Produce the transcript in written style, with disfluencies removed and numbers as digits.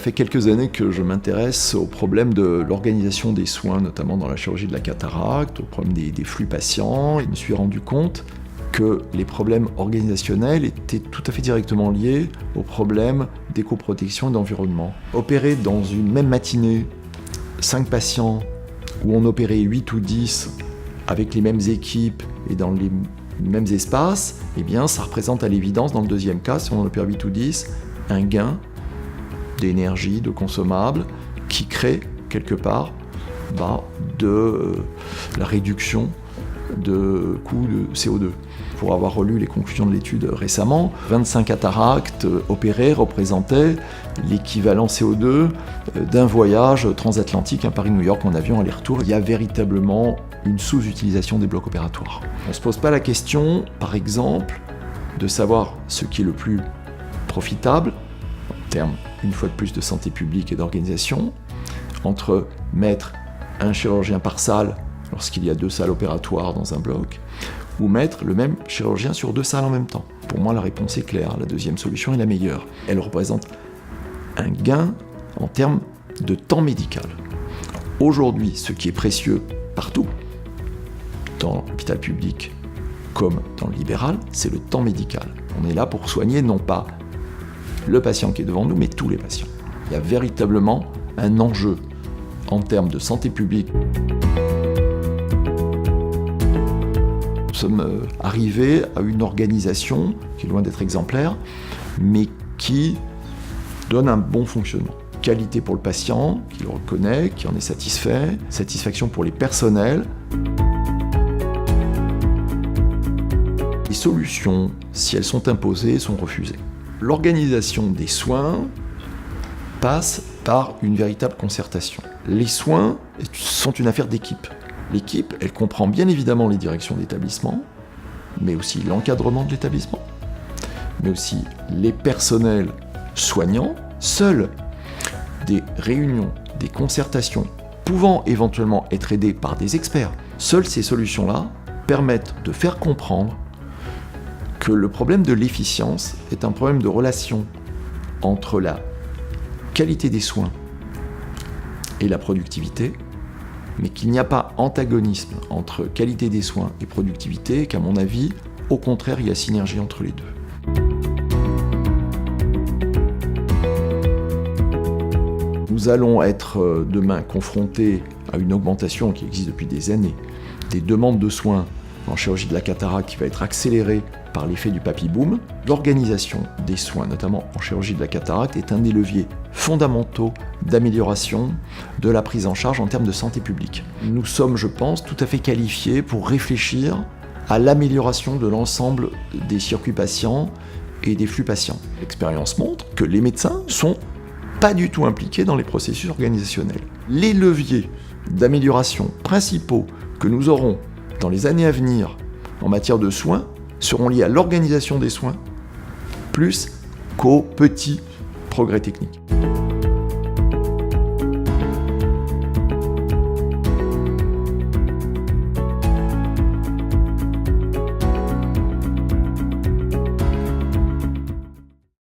fait quelques années que je m'intéresse au problème de l'organisation des soins, notamment dans la chirurgie de la cataracte, au problème des flux patients. Je me suis rendu compte que les problèmes organisationnels étaient tout à fait directement liés aux problèmes d'écoprotection et d'environnement. Opérer dans une même matinée 5 patients, où on opérait 8 ou 10 avec les mêmes équipes et dans les mêmes espaces, eh bien ça représente à l'évidence, dans le deuxième cas, si on en opère 8 ou 10, un gain d'énergie, de consommables, qui crée quelque part de la réduction de coûts de CO2. Pour avoir relu les conclusions de l'étude récemment, 25 cataractes opérées représentaient l'équivalent CO2 d'un voyage transatlantique, un Paris-New York en avion aller-retour. Il y a véritablement une sous-utilisation des blocs opératoires. On ne se pose pas la question, par exemple, de savoir ce qui est le plus profitable, en termes, une fois de plus, de santé publique et d'organisation, entre mettre un chirurgien par salle lorsqu'il y a 2 salles opératoires dans un bloc, ou mettre le même chirurgien sur 2 salles en même temps. Pour moi, la réponse est claire. La deuxième solution est la meilleure. Elle représente un gain en termes de temps médical. Aujourd'hui, ce qui est précieux partout, dans l'hôpital public comme dans le libéral, c'est le temps médical. On est là pour soigner non pas le patient qui est devant nous, mais tous les patients. Il y a véritablement un enjeu en termes de santé publique. Nous sommes arrivés à une organisation qui est loin d'être exemplaire, mais qui donne un bon fonctionnement. Qualité pour le patient, qui le reconnaît, qui en est satisfait, satisfaction pour les personnels. Les solutions, si elles sont imposées, sont refusées. L'organisation des soins passe par une véritable concertation. Les soins sont une affaire d'équipe. L'équipe, elle comprend bien évidemment les directions d'établissement, mais aussi l'encadrement de l'établissement, mais aussi les personnels soignants. Seules des réunions, des concertations pouvant éventuellement être aidées par des experts, seules ces solutions-là permettent de faire comprendre que le problème de l'efficience est un problème de relation entre la qualité des soins et la productivité, mais qu'il n'y a pas antagonisme entre qualité des soins et productivité, qu'à mon avis, au contraire, il y a synergie entre les deux. Nous allons être demain confrontés à une augmentation qui existe depuis des années, des demandes de soins en chirurgie de la cataracte qui va être accélérée par l'effet du papy-boom. L'organisation des soins, notamment en chirurgie de la cataracte, est un des leviers fondamentaux d'amélioration de la prise en charge en termes de santé publique. Nous sommes, je pense, tout à fait qualifiés pour réfléchir à l'amélioration de l'ensemble des circuits patients et des flux patients. L'expérience montre que les médecins sont pas du tout impliqués dans les processus organisationnels. Les leviers d'amélioration principaux que nous aurons dans les années à venir en matière de soins seront liés à l'organisation des soins plus qu'aux petits progrès techniques.